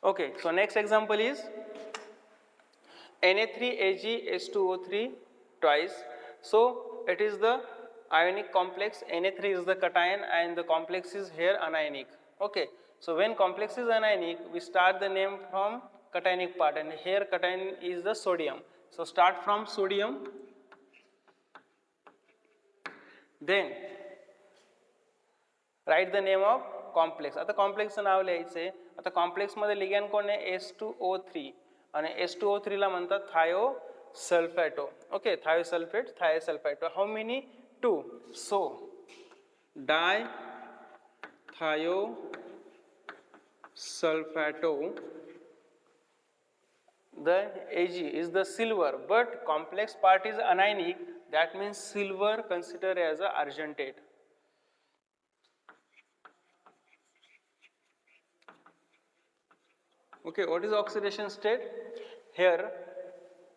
Okay, so next example is Na3AgH2O3 twice. So it is the ionic complex. Na3 is the cation and the complex is here anionic. Okay, so when complex is anionic, we start the name from cationic part, and here cation is the sodium. So start from sodium, then write the name of complex. आता कॉम्प्लेक्सचं नाव लिहायचे. आता कॉम्प्लेक्समध्ये लिगॅन कोण आहे H2O3 आणि H2O3 ला म्हणतात thiosulfato. Okay, thiosulfate, thiosulfato. How many? 2. So diethiosulfato, the Ag is the silver, but complex part is anionic, that means silver considered as a argentate. Okay, what is oxidation state? Here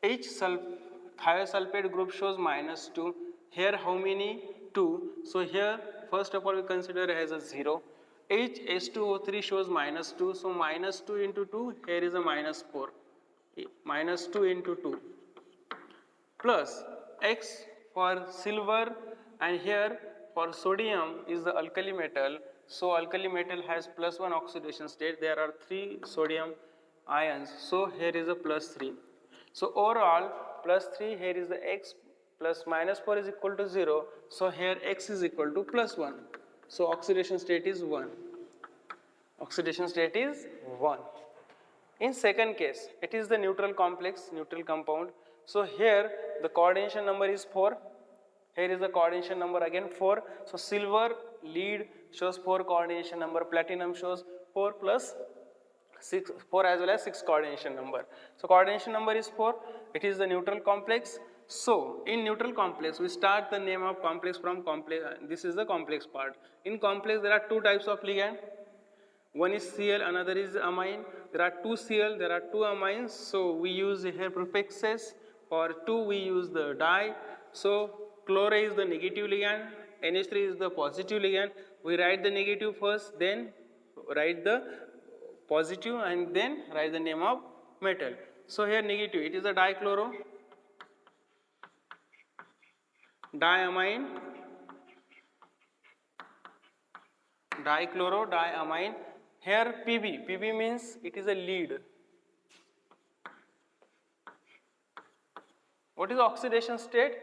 each thiosulfate group shows -2. Here how many? 2. So here first of all we consider as a 0. Each H2O3 shows -2. So -2 into 2, here is a -4. -2 into 2 plus X for silver, and here for sodium is the alkali metal. So alkali metal has +1 oxidation state. There are 3 sodium ions. So here is a +3. So overall +3, here is the X plus -4 is equal to 0. So here X is equal to +1. So oxidation state is 1. Oxidation state is 1. In second case, it is the neutral complex, neutral compound. So here the coordination number is 4. Here is the coordination number again 4. So silver lead shows 4 coordination number, platinum shows 4 plus 6, 4 as well as 6 coordination number. So coordination number is 4. It is the neutral complex. So in neutral complex, we start the name of complex from complex. This is the complex part. In complex, there are 2 types of ligand. One is Cl, another is amine. There are 2 Cl, there are 2 amines. So we use here prefixes. For 2 we use the di. So chloro is the negative ligand, NH3 is the positive ligand. We write the negative first, then write the positive, and then write the name of metal. So here negative, it is a dichloro, diamine, dichloro, diamine. Here Pb, Pb means it is a lead. What is oxidation state?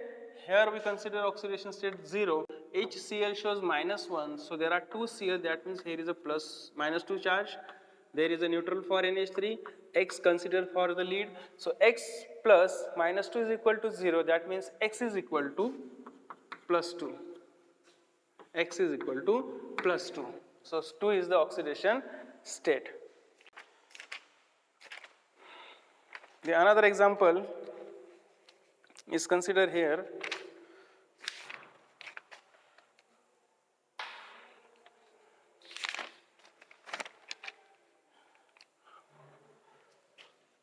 Here we consider oxidation state 0. Each Cl shows -1. So there are 2 Cl, that means here is a -2 charge. There is a neutral for NH3. X considered for the lead. So X plus -2 is equal to 0. That means X is equal to +2. X is equal to +2. So 2 is the oxidation state. The another example is considered here.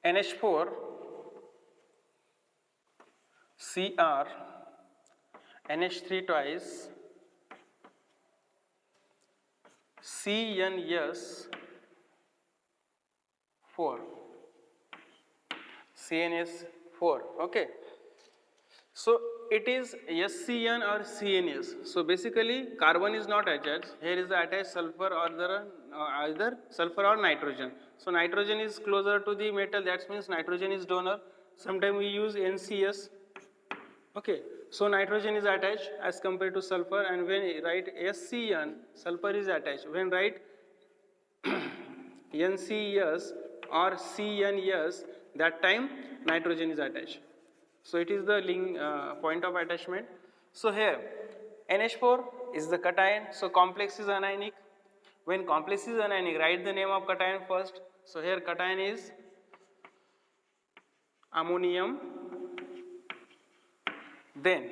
NH4 Cr, NH3 twice, CnS4, CnS4. Okay. So it is SCN or CNS. So basically carbon is not attached. Here is the attached sulfur or either sulfur or nitrogen. So nitrogen is closer to the metal, that means nitrogen is donor. Sometimes we use NCS. Okay, so nitrogen is attached as compared to sulfur, and when write SCN, sulfur is attached. When write NCS or CNS, that time nitrogen is attached. So it is the link point of attachment. So here NH4 is the cation, so complex is anionic. When complex is anionic, write the name of cation first. So here cation is ammonium. Then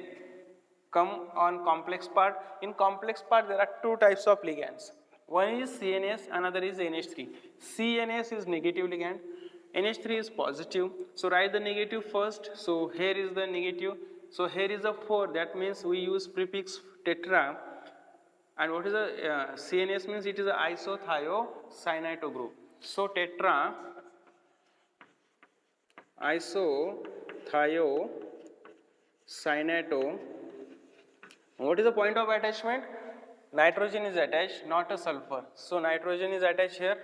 come on complex part. In complex part there are 2 types of ligands. One is CNS, another is NH3. CNS is negative ligand, NH3 is positive. So write the negative first. So here is the negative. So here is a 4, that means we use prefix tetra. And what is the CNS means? It is an isothiocyanate group. So tetra isothio cyanato. What is the point of attachment? Nitrogen is attached, not a sulfur. So nitrogen is attached here,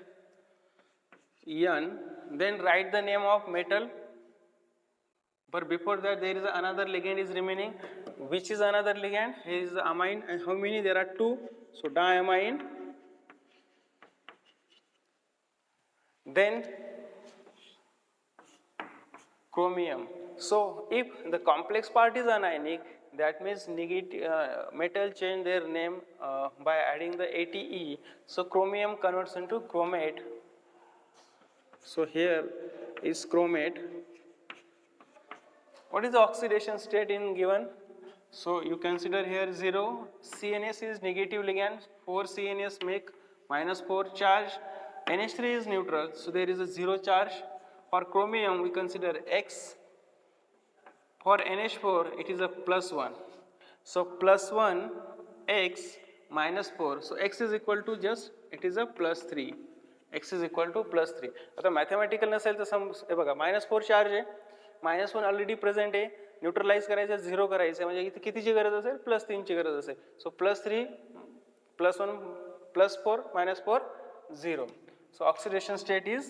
N. Then write the name of metal. But before that, there is another ligand is remaining. Which is another ligand? Here is the amine. And how many? There are two. So diamine. Then chromium. So if the complex part is anionic, that means negative metal change their name by adding the ATE. So chromium converts into chromate. So here is chromate. What is the oxidation state in given? So you consider here 0. CNS is negative ligand. 4 CNS make -4 charge. NH3 is neutral, so there is a 0 charge. For chromium, we consider X. For NH4, it is a +1. So +1 X -4. So X is equal to just, it is a +3. X is equal to +3. आता mathematical नसेल तर हे बघा -4 charge आहे, -1 already present आहे, neutralise करायचं 0 करायचं म्हणजे इथे कितीची गरज असेल? +3 ची गरज असेल. सो +3 +1 +4 -4 0. So oxidation state is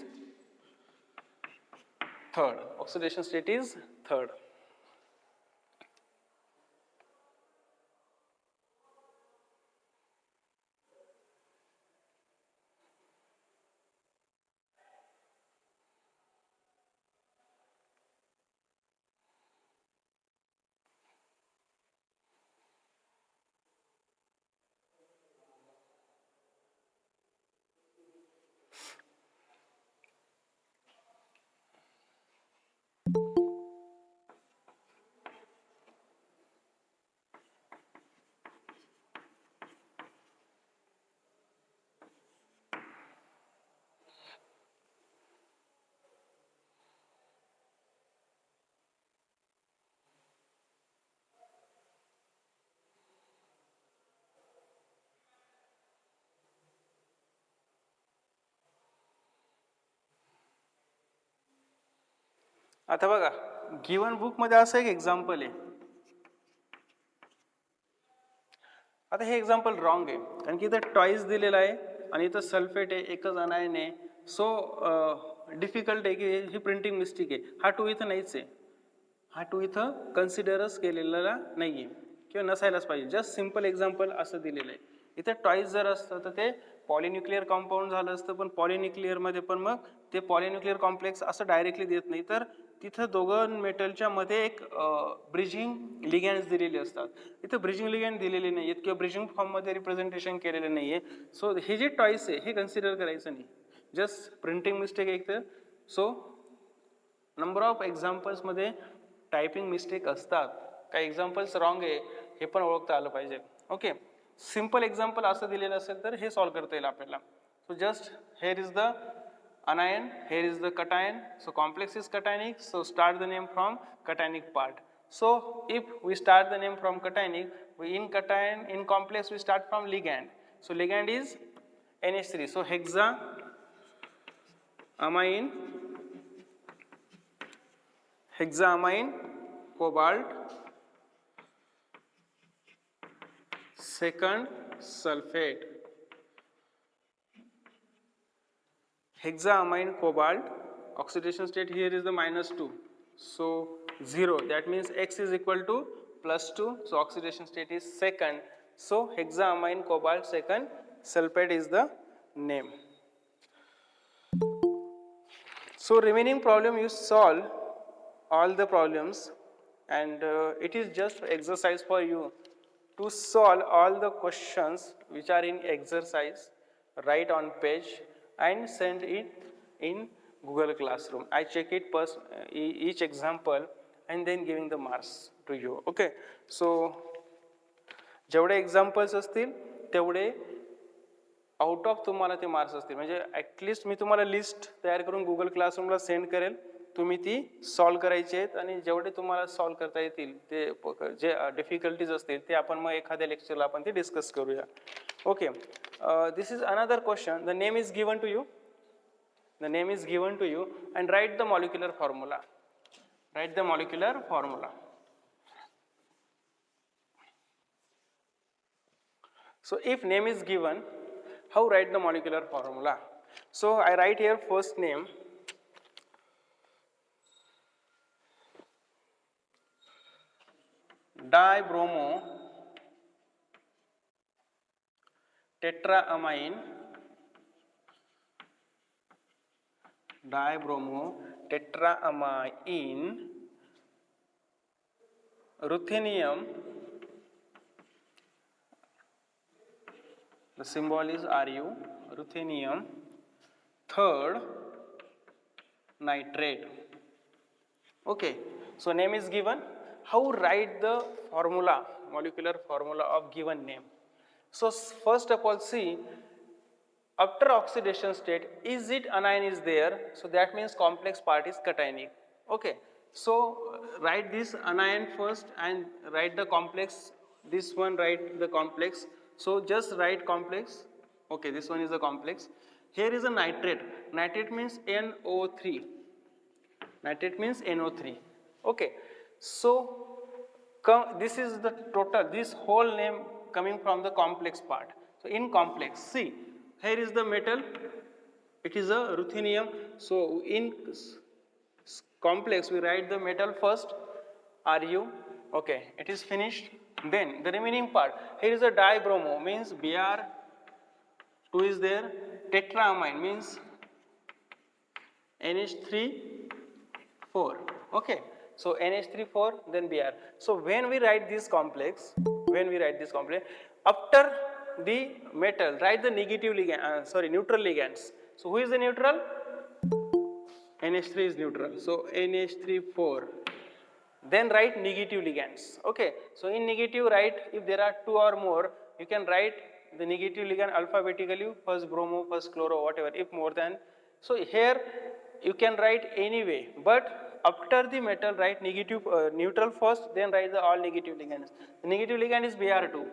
third. Oxidation state is third. आता बघा, गिवन बुक मध्ये असं एक एक्झाम्पल आहे. आता हे एक्झाम्पल रॉंग आहे, कारण की इथं टॉईस दिलेला आहे आणि इथं सल्फेट आहे, एकच अनायन आहे. सो डिफिकल्ट आहे की ही प्रिंटिंग मिस्टेक आहे. हा 2 इथं नाहीच आहे, हा 2 इथं कन्सिडरच केलेला नाही आहे किंवा नसायलाच पाहिजे. जस्ट सिम्पल एक्झाम्पल असं दिलेलं आहे. इथं टॉईस जर असतं तर ते पॉलिन्युक्लिअर कंपाऊंड झालं असतं, पण पॉलिन्युक्लिअरमध्ये पण मग ते पॉलिन्युक्लिअर कॉम्प्लेक्स असं डायरेक्टली देत नाही, तर तिथं दोघं मेटलच्या मध्ये एक ब्रिजिंग लिगॅन्ड्स दिलेले असतात. इथं ब्रिजिंग लिगॅन्ड दिलेले नाही आहेत किंवा ब्रिजिंग फॉर्ममध्ये रिप्रेझेंटेशन केलेलं नाही आहे. सो हे जे टॉईस आहे हे कन्सिडर करायचं नाही, जस्ट प्रिंटिंग मिस्टेक एक तर. सो नंबर ऑफ एक्झाम्पल्समध्ये टायपिंग मिस्टेक असतात, काही एक्झाम्पल्स रॉंग आहे हे पण ओळखता आलं पाहिजे. ओके, सिम्पल एक्झाम्पल असं दिलेलं असेल तर हे सॉल्व करता येईल आपल्याला. So just hair is the anion, here is the cation. So complex is cationic, so start the name from cationic part. So if we start the name from cationic, we in cation, in complex we start from ligand. So ligand is NH3. So hexa amine cobalt, second sulfate. Hexaamine cobalt, oxidation state here is the -2. So 0, that means X is equal to +2. So oxidation state is second. So hexaamine cobalt second sulfate is the name. So remaining problem you solve all the problems, and it is just exercise for you to solve all the questions which are in exercise, write on page and send it in Google Classroom. I check it each example and then giving the marks to you. Okay, so जेवढे examples असतील तेवढे out of तुम्हाला ते marks असतील. म्हणजे at least मी तुम्हाला list तयार करून गुगल क्लासरूमला सेंड करेल, तुम्ही ती सॉल्व करायची आहेत आणि जेवढे तुम्हाला सॉल्व करता येतील ते जे डिफिकल्टीज असतील ते आपण मग एखाद्या लेक्चरला आपण ते डिस्कस करूया. Okay, this is another question. The name is given to you. The name is given to you and write the molecular formula. Write the molecular formula. So if name is given, how write the molecular formula? So I write here first name, dibromo tetraamine, dibromo tetraamine, ruthenium, the symbol is Ru, ruthenium, third nitrate. Okay, so name is given. How write the formula, molecular formula of given name? So first of all, see, after oxidation state, is it anion is there? So that means complex part is cationic. Okay, so write this anion first and write the complex. This one write the complex. So just write complex. Okay, this one is the complex. Here is a nitrate. Nitrate means NO3. Nitrate means NO3. Okay, so this is the total, this whole name coming from the complex part. So in complex, see, here is the metal, it is a ruthenium. So in complex, we write the metal first, Ru, okay, it is finished. Then the remaining part, here is a dibromo, means Br2 is there, tetraamine means NH3, 4, okay. So NH3 4, then Br. So when we write this complex, after the metal, write the negative ligand, neutral ligands. So who is the neutral? NH3 is neutral. So NH3 4. Then write negative ligands. Okay. So in negative, write if there are 2 or more, you can write the negative ligand alphabetically, first bromo, first chloro, whatever. If more than, so here you can write anyway, but after the metal, write negative neutral first, then write the all negative ligands. The negative ligand is Br2.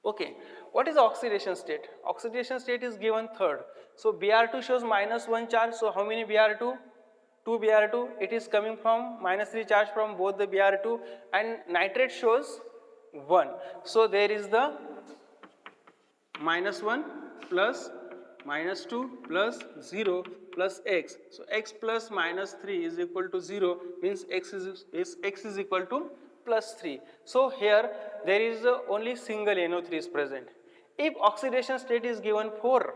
Okay, what is oxidation state? Oxidation state is given third. So Br2 shows -1 charge. So how many Br2? 2 Br2. It is coming from -3 charge from both the Br2, and nitrate shows 1. So there is the -1 plus -2 plus 0 plus x. So x plus -3 is equal to 0, means x is equal to plus 3. So here there is only single NO3 is present. If oxidation state is given 4,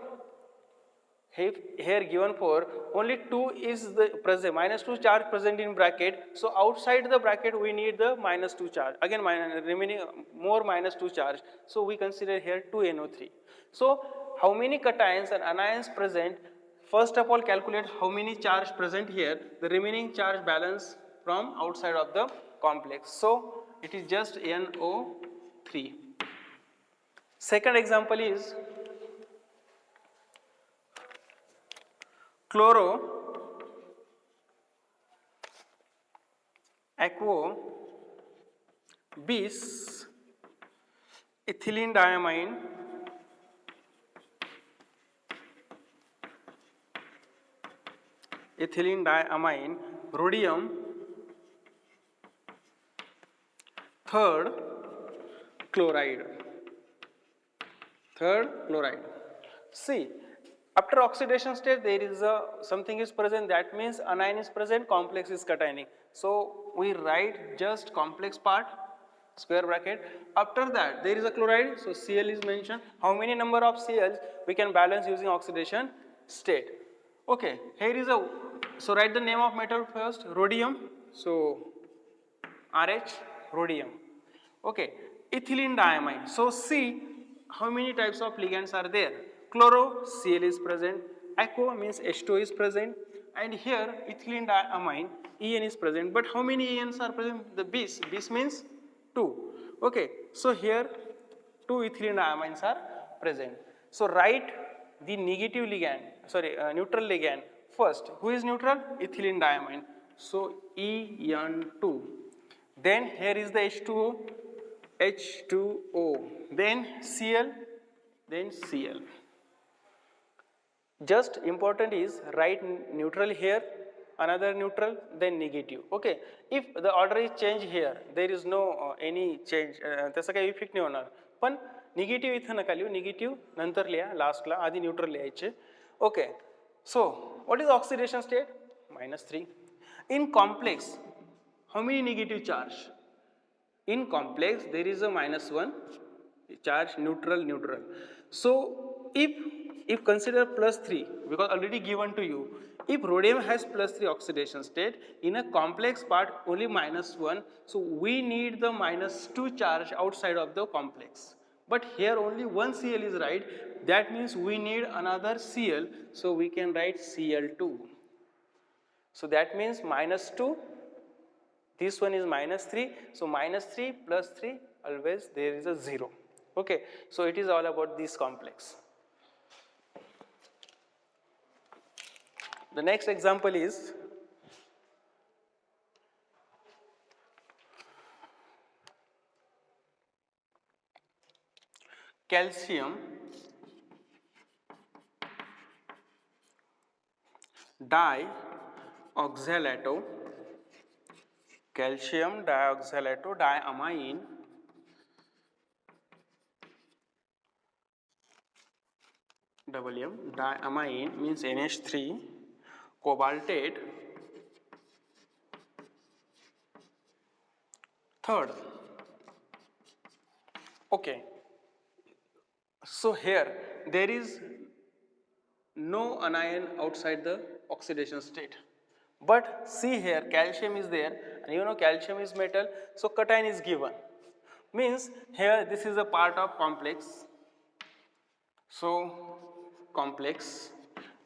here given 4, only 2 is the present, -2 charge present in bracket. So outside the bracket we need the -2 charge, again remaining more -2 charge. So we consider here 2 NO3. So how many cations and anions present? First of all, calculate how many charge present here, the remaining charge balance from outside of the complex. So it is just NO3. Second example is chloro aquo bis ethylene diamine rhodium, third chloride. See, after oxidation state, there is something is present, that means anion is present, complex is cationic. So we write just complex part, square bracket. After that there is a chloride, so Cl is mentioned. How many number of Cls we can balance using oxidation state? Okay, here is so write the name of metal first, rhodium, so Rh, rhodium. Okay, ethylene diamine. So see how many types of ligands are there. Chloro, Cl is present, aquo means H2 is present, and here ethylene diamine, En is present. But how many Ens are present? The bis means 2. Okay, so here 2 ethylene diamines are present. So write the negative ligand, neutral ligand first. Who is neutral? Ethylene diamine. So En2. Then here is the H2O, then Cl, then Cl. Just important is write neutral here, another neutral, then negative. Okay, if the order is changed here, there is no any change, त्याचा काही effect नाही होणार. पण negative इथं नका लिहू, negative नंतर लिहा, लास्टला, आधी न्यूट्रल लिहायचे. Okay, so what is oxidation state? -3. In complex, how many negative charge? In complex, there is a -1 charge, neutral. So if consider +3, because already given to you, if rhodium has +3 oxidation state, in a complex part only -1, so we need the -2 charge outside of the complex. But here only one Cl is right, that means we need another Cl, so we can write Cl2. So that means -2, this one is -3, so -3 plus 3, always there is a 0. Okay, so it is all about this complex. The next example is calcium dioxalato, calcium dioxalato diamine diamine means NH3 cobaltate. Third, okay, so here there is no anion outside the oxidation state, but see here calcium is there, and you know calcium is metal, so cation is given, means here this is a part of complex, so complex,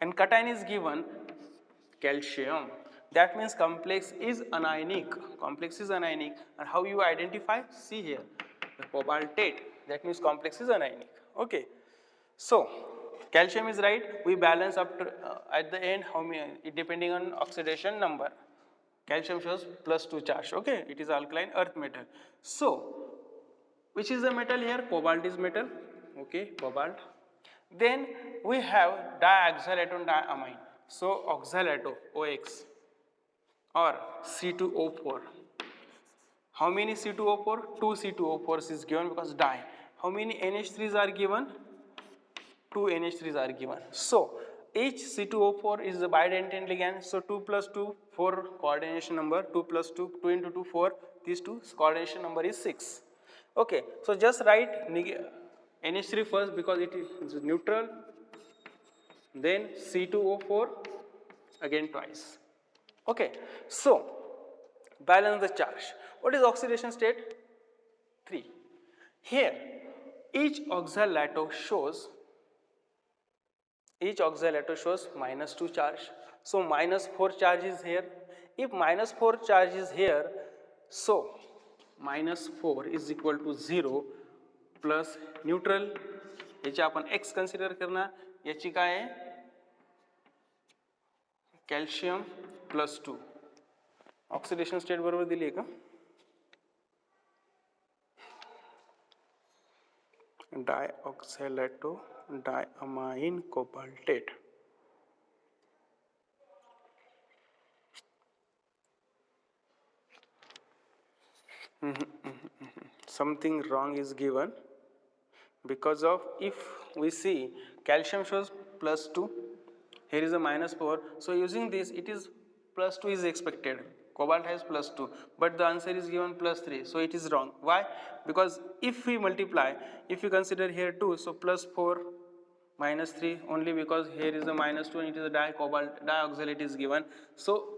and cation is given calcium, that means complex is anionic, and how you identify? See here the cobaltate, that means complex is anionic. Okay, so calcium is right, we balance up to, at the end how many, depending on oxidation number, calcium shows +2 charge. Okay, it is alkaline earth metal. So which is the metal here? Cobalt is metal. Okay, cobalt. Then we have dioxalato diamine, so oxalato OX or C2O4. How many C2O4? 2 C2O4s is given because di. How many NH3s are given? 2 NH3s are given. So each C2O4 is a bidentate ligand, so 2 plus 2, 4 coordination number, 2 plus 2, 2 into 2, 4, these two coordination number is 6. Okay, so just write NH3 first because it is neutral, then C2O4 again twice. Okay, so balance the charge. What is oxidation state? 3. Here each oxalato shows -2 charge, so -4 charge is here. If -4 charge is here, so -4 is equal to 0 plus neutral, याची आपण x consider करणार, याची काय आहे? Calcium +2. Oxidation state बरोबर दिली आहे का? Dioxalato diamine cobaltate. Something wrong is given because of, if we see calcium shows +2, here is a -4, so using this it is +2 is expected, cobalt has +2, but the answer is given +3, so it is wrong. Why? Because if we multiply, if you consider here 2, so +4 -3, only because here is a -2 and it is a dioxalate is given, so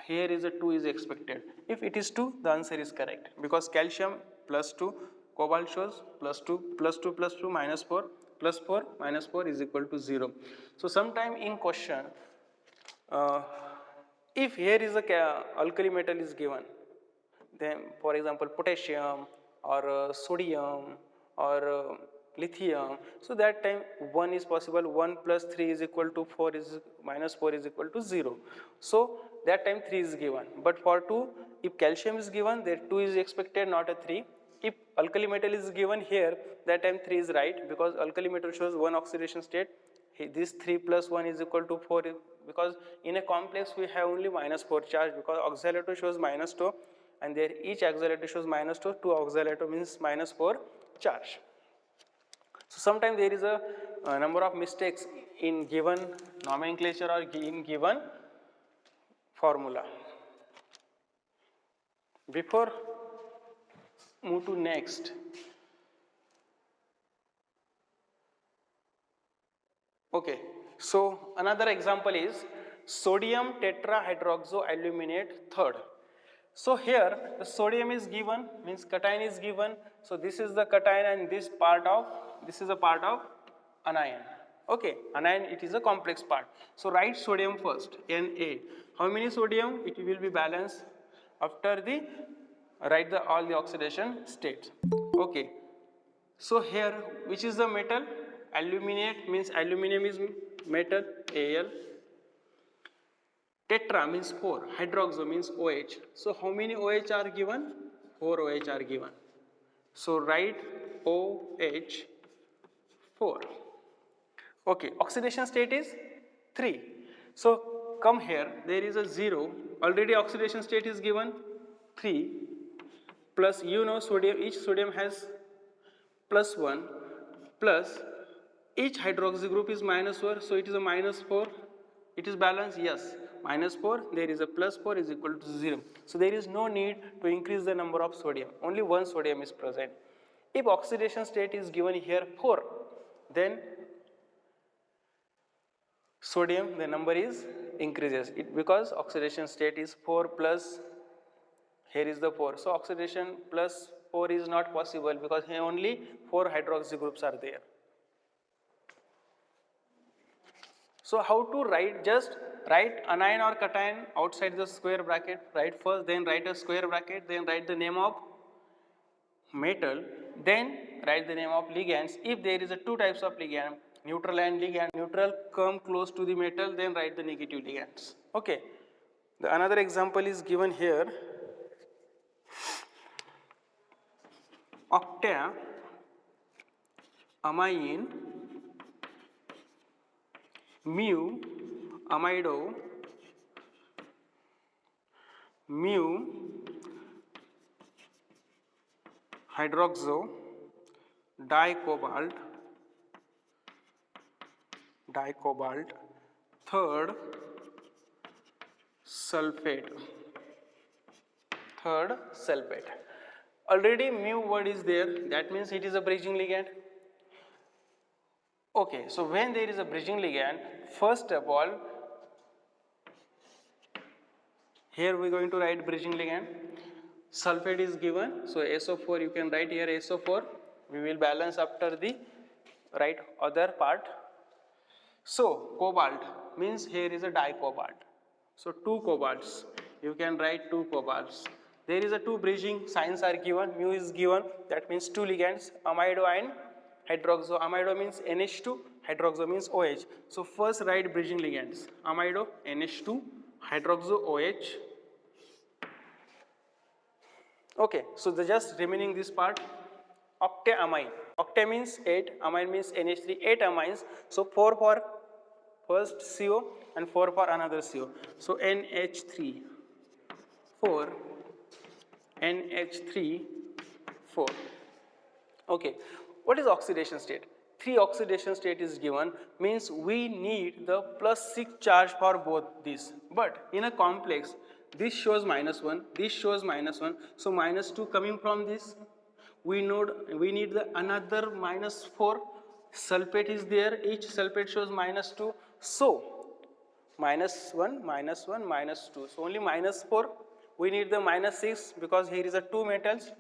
here is a 2 is expected. If it is 2, the answer is correct, because calcium +2, cobalt shows +2, +2 +2 -4, +4 -4 is equal to 0. So sometime in question, if here is a alkali metal is given, then for example potassium or sodium or lithium, so that time 1 is possible, 1 plus 3 is equal to 4 is -4 is equal to 0. So that time 3 is given, but for 2, if calcium is given, there 2 is expected, not a 3. If alkali metal is given here, that time 3 is right, because alkali metal shows 1 oxidation state, This 3 plus 1 is equal to 4 because in a complex we have only -4 charge because oxalato shows -2 and there each oxalato shows -2, 2 oxalato means -4 charge. So sometimes there is a number of mistakes in given nomenclature or in given formula. Before move to next, okay, so another example is sodium tetrahydroxoaluminate third. So here the sodium is given, means cation is given, so this is the cation and this is a part of anion. Okay, anion, it is a complex part. So write sodium first, Na. How many sodium? It will be balanced after the write all the oxidation states. Okay, so here which is the metal? Aluminate means aluminum is metal, Al. Tetra means 4, hydroxo means OH. So how many OH are given? 4 OH are given. So write OH 4. Okay, oxidation state is 3. So come here, there is a 0. Already oxidation state is given 3 plus sodium, each sodium has plus 1 plus each hydroxy group is -4, so it is a -4. It is balanced, yes. -4, there is a +4 is equal to 0. So there is no need to increase the number of sodium. Only one sodium is present. If oxidation state is given here 4, then sodium, the number is increases. Because oxidation state is 4 plus, here is the 4. So oxidation plus 4 is not possible because here only 4 hydroxy groups are there. So how to write? Just write anion or cation outside the square bracket. Write first, then write a square bracket, then write the name of metal, then write the name of ligands. If there is a two types of ligand, neutral and ligand, neutral come close to the metal, then write the negative ligands. Okay. The another example is given here. Octa amine mu amido mu hydroxo dicobalt third sulfate. Already mu word is there, that means it is a bridging ligand. Okay, so when there is a bridging ligand, first of all, here we are going to write bridging ligand. Sulfate is given, so SO4 you can write here SO4. We will balance after the right other part. So cobalt means here is a dicobalt. So 2 cobalts, you can write 2 cobalts. There is a 2 bridging signs are given, mu is given, that means 2 ligands, amido and hydroxo. Amido means NH2, hydroxo means OH. So first write bridging ligands, amido NH2, hydroxo OH. Okay, so the just remaining this part, octaamine. Octa means 8, amine means NH3, 8 amines. So 4 for first CO and 4 for another CO. So NH3, 4, NH3, 4. Okay, what is oxidation state? 3 oxidation state is given, means we need the +6 charge for both these. But in a complex, this shows -1, this shows -1, so -2 coming from this. We need the another -4. Sulfate is there, each sulfate shows -2. So -1, -1, -2. So only -4. We need the -6 because here is a 2 metals.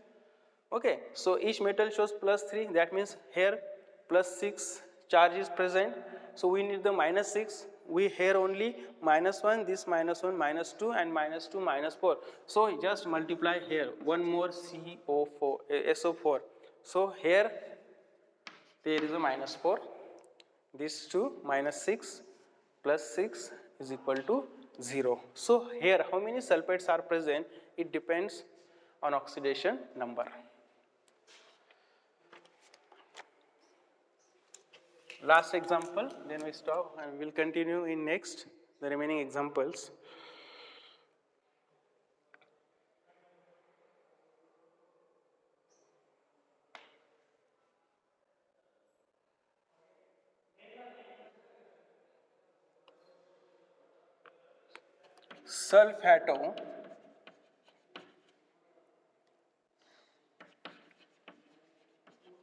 Okay, so each metal shows +3. That means here +6 charge is present. So we need the -6. We here only -1, this -1, -2 and -2, -4. So just multiply here, one more CO4, SO4. So here there is a -4, this 2 -6 plus 6 is equal to 0. So here how many sulfates are present? It depends on oxidation number. last example, then we stop and we'll continue in next the remaining examples. Sulfato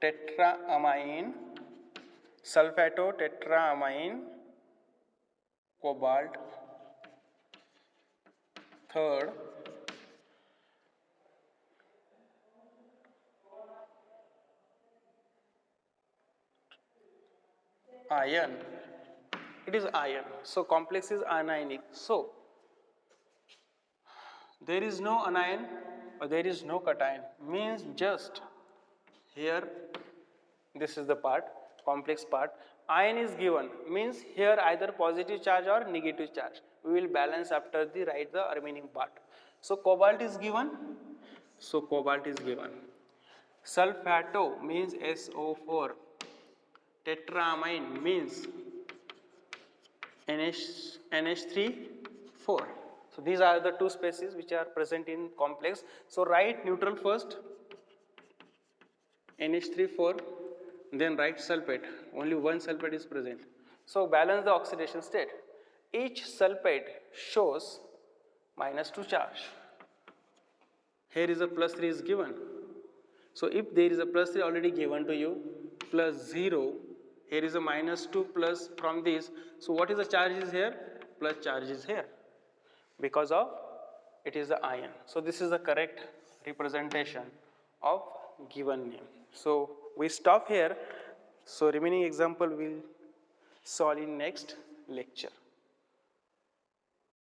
tetraamine, sulfato tetraamine cobalt third iron. It is iron, so complex is anionic. So there is no anion or there is no cation, means just here this is the part, complex part. Ion is given, means here either positive charge or negative charge. We will balance after the write the remaining part. So cobalt is given, so cobalt is given. Sulfato means SO4, tetraamine means NH3 4. So these are the two species which are present in complex. So write neutral first, NH3 4, then write sulfate. Only one sulfate is present. So balance the oxidation state. Each sulfate shows -2 charge. Here is a +3 is given. So if there is a +3 already given to you, +0, here is a -2 plus from this. So what is the charge is here? Plus charge is here because of it is the ion. So this is the correct representation of given name. So we stop here. So remaining example will solve in next lecture.